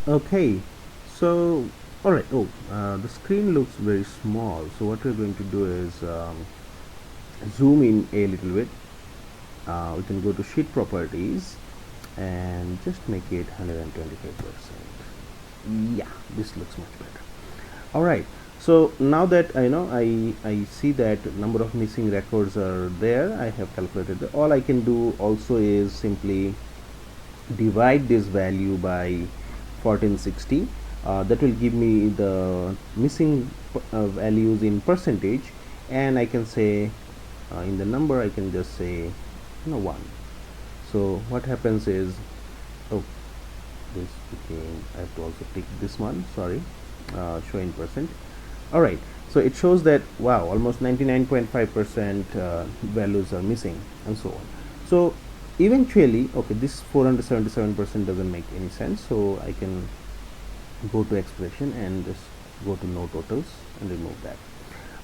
Okay, so all right. The screen looks very small. So what we're going to do is zoom in a little bit. We can go to sheet properties and just make it 125%. Yeah, this looks much better. All right. So now that I see that number of missing records are there, I have calculated that. All I can do also is simply divide this value by 1460. That will give me the missing values in percentage, and I can say in the number I can just say 1. So what happens is, oh, this became, I have to also tick this one, sorry, show in percent. All right, so it shows that wow, almost 99.5% values are missing, and so on. So eventually, okay, this 477% doesn't make any sense, so I can go to expression and just go to no totals and remove that.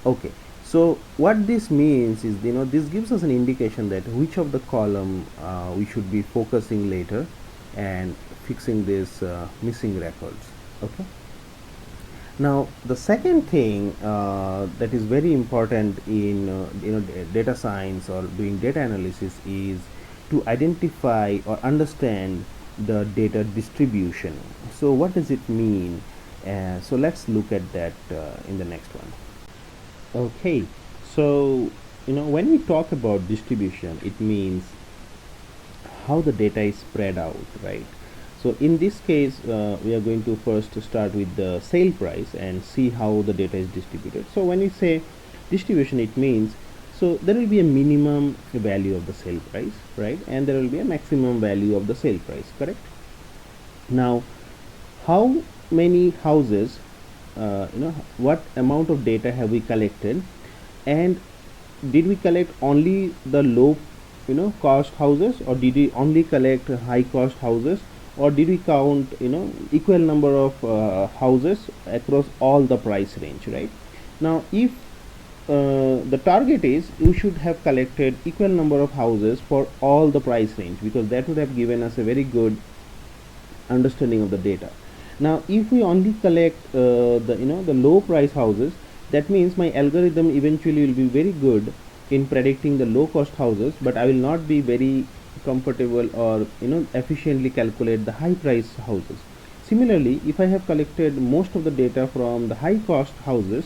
Okay, so what this means is, this gives us an indication that which of the column we should be focusing later and fixing this missing records. Okay, now the second thing that is very important in data science or doing data analysis is to identify or understand the data distribution. So what does it mean? So let's look at that in the next one. Okay, so when we talk about distribution, it means how the data is spread out, right? So in this case, we are going to first start with the sale price and see how the data is distributed. So when we say distribution, it means, so there will be a minimum value of the sale price, right? And there will be a maximum value of the sale price, correct? Now, how many houses, what amount of data have we collected, and did we collect only the low cost houses, or did we only collect high cost houses, or did we count equal number of houses across all the price range, right? Now if the target is you should have collected equal number of houses for all the price range, because that would have given us a very good understanding of the data. Now if we only collect the low price houses, that means my algorithm eventually will be very good in predicting the low cost houses, but I will not be very comfortable or efficiently calculate the high price houses. Similarly, if I have collected most of the data from the high cost houses,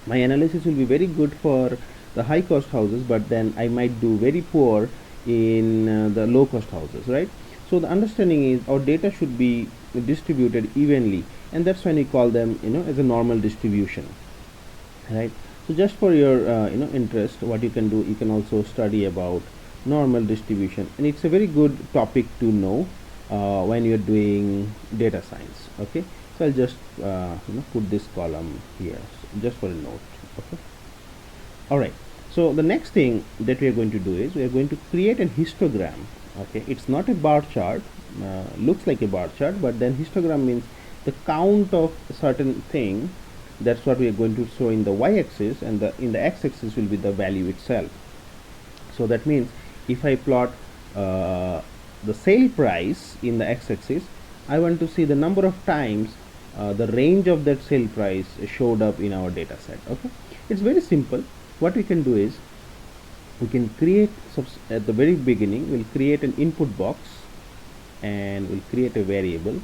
my analysis will be very good for the high cost houses, but then I might do very poor in the low cost houses, right? So the understanding is our data should be distributed evenly, and that's when we call them as a normal distribution, right? So just for your interest, what you can do, you can also study about normal distribution, and it's a very good topic to know when you're doing data science. Okay, so I'll just put this column here just for a note. Okay, all right, so the next thing that we are going to do is we are going to create a histogram. Okay, it's not a bar chart, looks like a bar chart, but then histogram means the count of a certain thing. That's what we are going to show in the y-axis, and in the x-axis will be the value itself. So that means if I plot the sale price in the x-axis, I want to see the number of times the range of that sale price showed up in our data set. Okay, it's very simple. What we can do is we can create, at the very beginning we'll create an input box, and we'll create a variable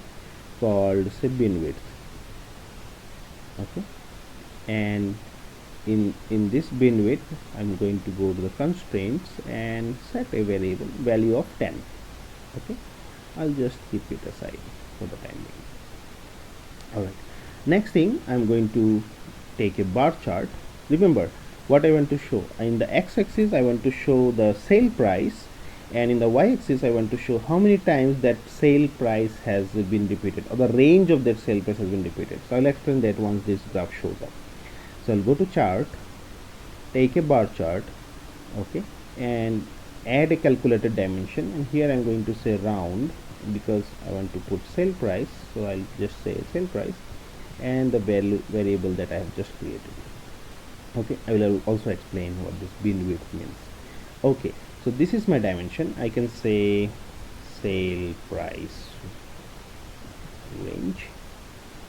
called say bin width. Okay, and in this bin width I'm going to go to the constraints and set a variable value of 10. Okay, I'll just keep it aside for the time being. Alright, next thing I'm going to take a bar chart. Remember what I want to show. In the x-axis I want to show the sale price, and in the y-axis I want to show how many times that sale price has been repeated, or the range of that sale price has been repeated. So I'll explain that once this graph shows up. So I'll go to chart, take a bar chart, okay, and add a calculated dimension, and here I'm going to say round because I want to put sale price, so I'll just say sale price and the variable that I have just created. Okay, I will also explain what this bin width means. Okay, so this is my dimension. I can say sale price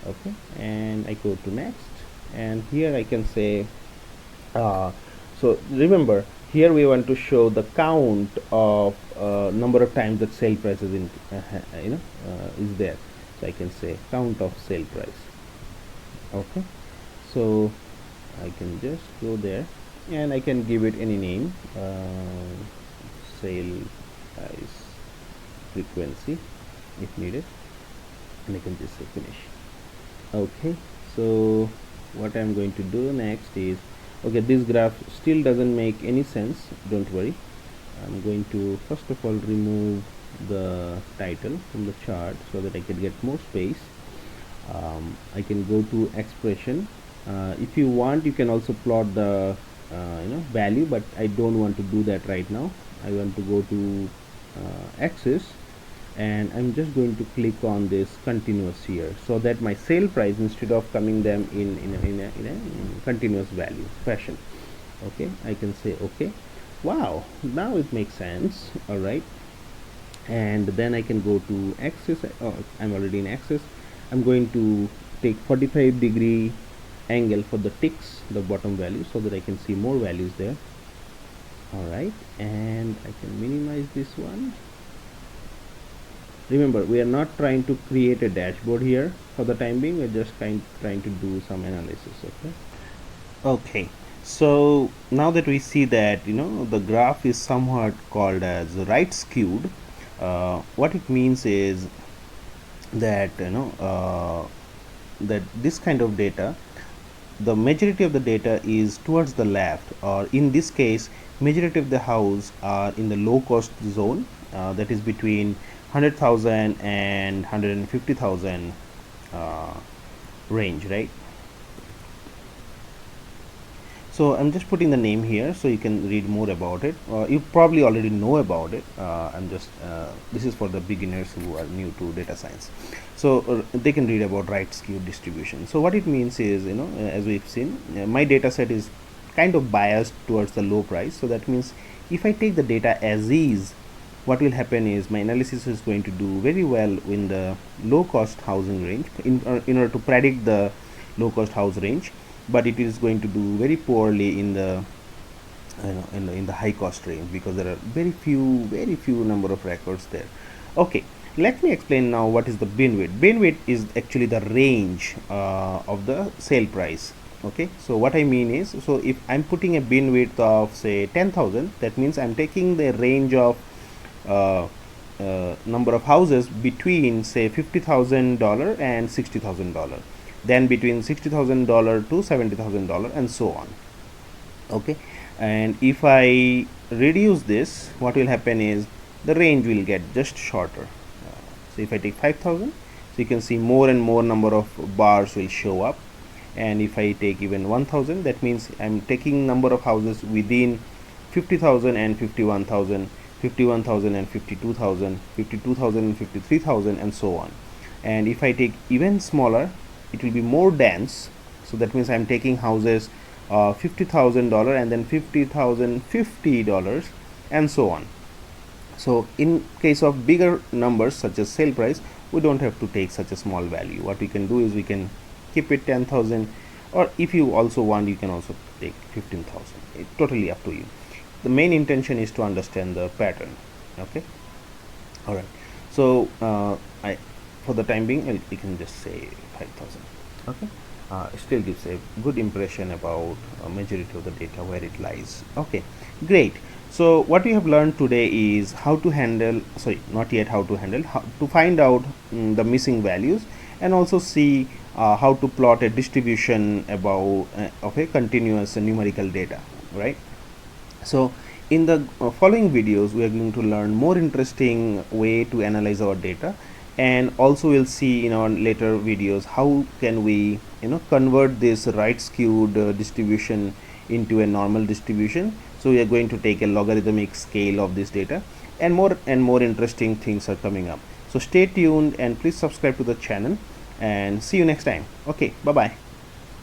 Okay, and I go to next, and here I can say so remember, here we want to show the count of number of times that sale price is in is there. So I can say count of sale price. Okay, so I can just go there and I can give it any name, sale price frequency if needed, and I can just say finish. Okay, so what I'm going to do next is, okay, this graph still doesn't make any sense. Don't worry, I'm going to first of all remove the title from the chart so that I can get more space. I can go to expression. If you want, you can also plot the value, but I don't want to do that right now. I want to go to axis, and I'm just going to click on this continuous here, so that my sale price, instead of coming them in continuous value fashion. Okay, I can say okay. Wow, now it makes sense. All right, and then I can go to axis. I'm already in axis. I'm going to take 45-degree angle for the ticks, the bottom value, so that I can see more values there. All right, and I can minimize this one. Remember, we are not trying to create a dashboard here for the time being. We're just trying to do some analysis. Okay, so now that we see that the graph is somewhat called as right skewed, what it means is that that this kind of data, the majority of the data is towards the left, or in this case majority of the house are in the low cost zone, that is between 100,000 and 150,000 range, right? So I'm just putting the name here so you can read more about it. You probably already know about it. I'm just this is for the beginners who are new to data science, so they can read about right skewed distribution. So what it means is, as we've seen, my data set is kind of biased towards the low price. So that means if I take the data as is, what will happen is my analysis is going to do very well in the low cost housing range in order to predict the low cost house range, but it is going to do very poorly in the in the high cost range, because there are very few number of records there. Okay, let me explain now what is the bin width. Bin width is actually the range of the sale price. Okay, so what I mean is, so if I'm putting a bin width of say 10,000, that means I'm taking the range of number of houses between say $50,000 and $60,000, then between $60,000 to $70,000, and so on. Okay, and if I reduce this, what will happen is the range will get just shorter. So if I take 5,000, so you can see more and more number of bars will show up, and if I take even 1,000, that means I'm taking number of houses within 50,000 and 51,000, 51,000 and 52,000, 52,000 and 53,000, and so on. And if I take even smaller, it will be more dense. So that means I'm taking houses $50,000 and then $50,050, and so on. So in case of bigger numbers such as sale price, we don't have to take such a small value. What we can do is we can keep it 10,000, or if you also want, you can also take 15,000. It's totally up to you. The main intention is to understand the pattern. Okay, all right. So I, for the time being, we can just say 5,000. Okay, it still gives a good impression about majority of the data where it lies. Okay, great. So what we have learned today is how to handle, sorry, not yet how to handle, how to find out the missing values, and also see how to plot a distribution about of a continuous numerical data, right? So in the following videos, we are going to learn more interesting way to analyze our data, and also we'll see in our later videos how can we convert this right skewed distribution into a normal distribution. So we are going to take a logarithmic scale of this data, and more interesting things are coming up. So stay tuned and please subscribe to the channel, and see you next time. Okay, bye bye.